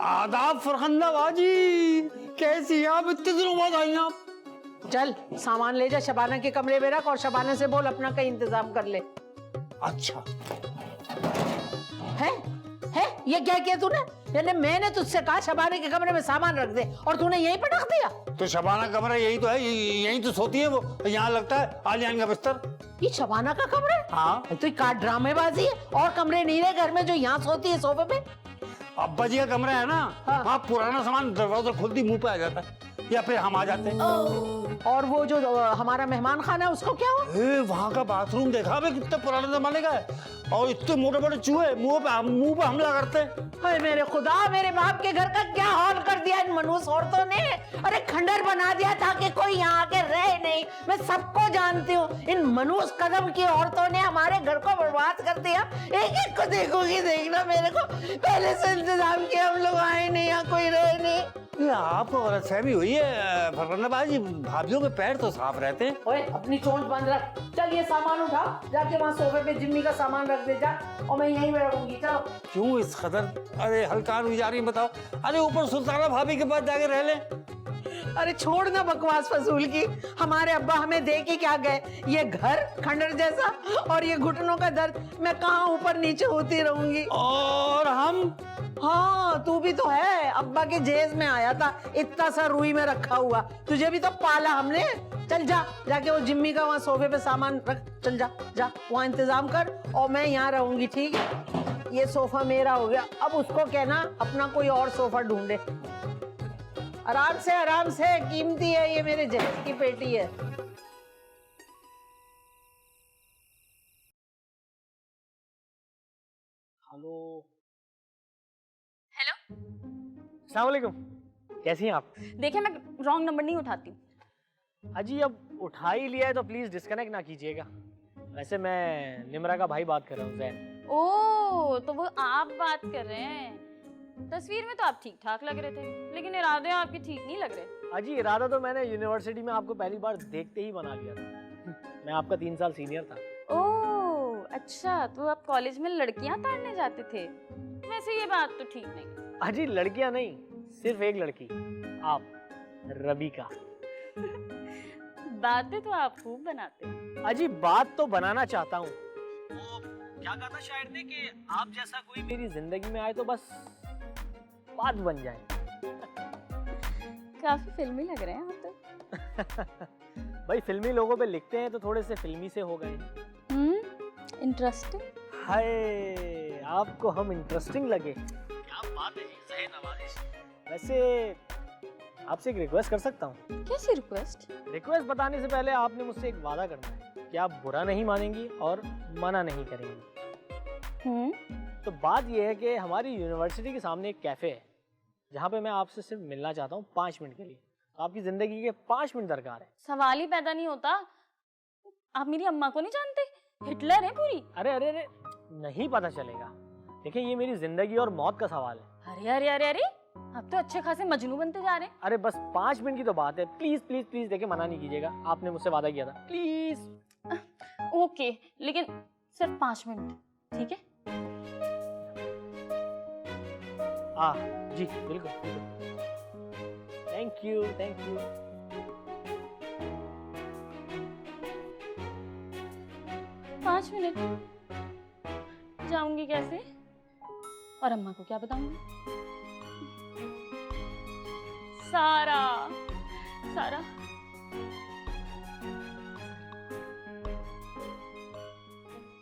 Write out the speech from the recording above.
आदाब फरखंदा बाजी, कैसी हैं आप? इतने दिनों बाद आई आप। चल सामान ले जा, शबाना के कमरे में रख और शबाना से बोल अपना कहीं इंतजाम कर ले। अच्छा है ये क्या किया तूने? मैंने तुझसे कहा शबाना के कमरे में सामान रख दे और तूने यहीं पर रख दिया। तो शबाना कमरा यही तो है, यहीं तो सोती है वो। यहाँ लगता है आलियान का बिस्तर। ये शबाना का कमरा है? हाँ। तो ये ड्रामेबाजी है। और कमरे नहीं रहे घर में जो यहाँ सोती है सोफे पे? अब्बा जी का कमरा है ना, हाँ। वहाँ पुराना सामान दरवाजा खुलती मुंह पे आ जाता है या फिर हम आ जाते हैं। और वो जो हमारा मेहमान खाना है उसको क्या हुआ? वहाँ का बाथरूम देखा है कितने पुराने जमाने का है, और इतने मोटे मोटे चूहे मुंह पे हमला करते हैं। हाय मेरे खुदा, मेरे बाप के घर का क्या हाल कर दिया इन मनहूस औरतों ने। अरे खंडर बना दिया ताकि कोई यहाँ आके रहे नहीं। मैं सबको जानती हूँ, इन मनहूस कदम की औरतों ने हमारे घर को बर्बाद कर दिया। एक एक को देखोगी, देखना मेरे को पहले से इंतजाम किया, हम लोग आए नहीं, यहाँ कोई रहे नहीं। आपको गलतफहमी हुई है फरखंदा बाजी, भाभियों के पैर तो साफ रहते हैं। ओए अपनी चोंच बंद रख। चल ये सामान उठा, जाके वहाँ सोफे पे जिम्मी का सामान रख दे जा, और मैं यहीं रहूंगी। चलो। क्यों इस कदर अरे हल्कान हुई जा रही है बताओ? अरे ऊपर सुल्ताना भाभी के पास जाके रह ले। अरे छोड़ ना बकवास फजूल की। हमारे अब्बा हमें दे के क्या गए? ये घर खंडर जैसा, और ये घुटनों का दर्द, मैं कहाँ ऊपर नीचे होती रहूंगी। और हम? हाँ तू भी तो है, अब्बा के जेज में आया था, इतना सा रुई में रखा हुआ, तुझे भी तो पाला हमने। चल जा, जाके वो जिम्मी का वहाँ सोफे पे सामान रख। चल जा जा, वहाँ इंतजाम कर, और मैं यहाँ रहूंगी, ठीक है? ये सोफा मेरा हो गया, अब उसको कहना अपना कोई और सोफा ढूंढे। आराम से, कीमती है ये, मेरे जहेज की पेटी है। हेलो। हेलो, अस्सलाम वालेकुम, कैसी हैं आप? देखिए मैं रॉन्ग नंबर नहीं उठाती। अजी अब उठा ही लिया है तो प्लीज डिस्कनेक्ट ना कीजिएगा। वैसे मैं निमरा का भाई बात कर रहा हूँ, जैन। ओह, तो वो आप बात कर रहे हैं। तस्वीर में तो आप ठीक ठाक लग रहे थे, लेकिन इरादे आपके ठीक नहीं लग रहे। अजी इरादा तो मैंने यूनिवर्सिटी में आपको पहली बार देखते ही बना लिया था। मैं आपका 3 साल सीनियर था। ओह अच्छा, तो आप कॉलेज में लड़कियां ताड़ने जाते थे। वैसे ये बात तो ठीक नहीं। अजी लड़कियां नहीं, सिर्फ एक लड़की, आप, रबीका। बातें तो आप खूब बनाते हैं। अजी बात तो बनाना चाहता हूँ। क्या कहा था शायर ने कि आप जैसा कोई मेरी जिंदगी में आए तो बस बात बन जाए। काफी फिल्मी लग रहे हैं आप तो। भाई फिल्मी लोगों पे लिखते हैं तो थोड़े से फिल्मी से हो गए। इंटरेस्टिंग। हाय, आपको हम इंटरेस्टिंग लगे? क्या बात है जी, सही नवाजिश। वैसे आपसे एक रिक्वेस्ट कर सकता हूँ? कैसी रिक्वेस्ट? रिक्वेस्ट बताने से पहले आपने मुझसे एक वादा करना है कि आप बुरा नहीं मानेंगी और मना नहीं करेंगी। तो बात यह है कि हमारी यूनिवर्सिटी के सामने एक कैफे है जहाँ पे मैं आपसे सिर्फ मिलना चाहता हूँ 5 मिनट के लिए। तो आपकी जिंदगी के 5 मिनट दरकार है। सवाल ही पैदा नहीं होता। आप मेरी अम्मा को नहीं जानते? हिटलर है पूरी। अरे अरे अरे, नहीं पता चलेगा। देखिए ये मेरी जिंदगी और मौत का सवाल है। अरे अरे अरे अरे, आप तो अच्छे खासे मजनू बनते जा रहे हैं। अरे बस 5 मिनट की तो बात है, प्लीज प्लीज प्लीज। देखिए मना नहीं कीजिएगा, आपने मुझसे वादा किया था, प्लीज। ओके, लेकिन सिर्फ 5 मिनट, ठीक है? जी बिल्कुल बिल्कुल। Thank you thank you. 5 minute जाऊंगी कैसे? और अम्मा को क्या बताऊंगी? सारा सारा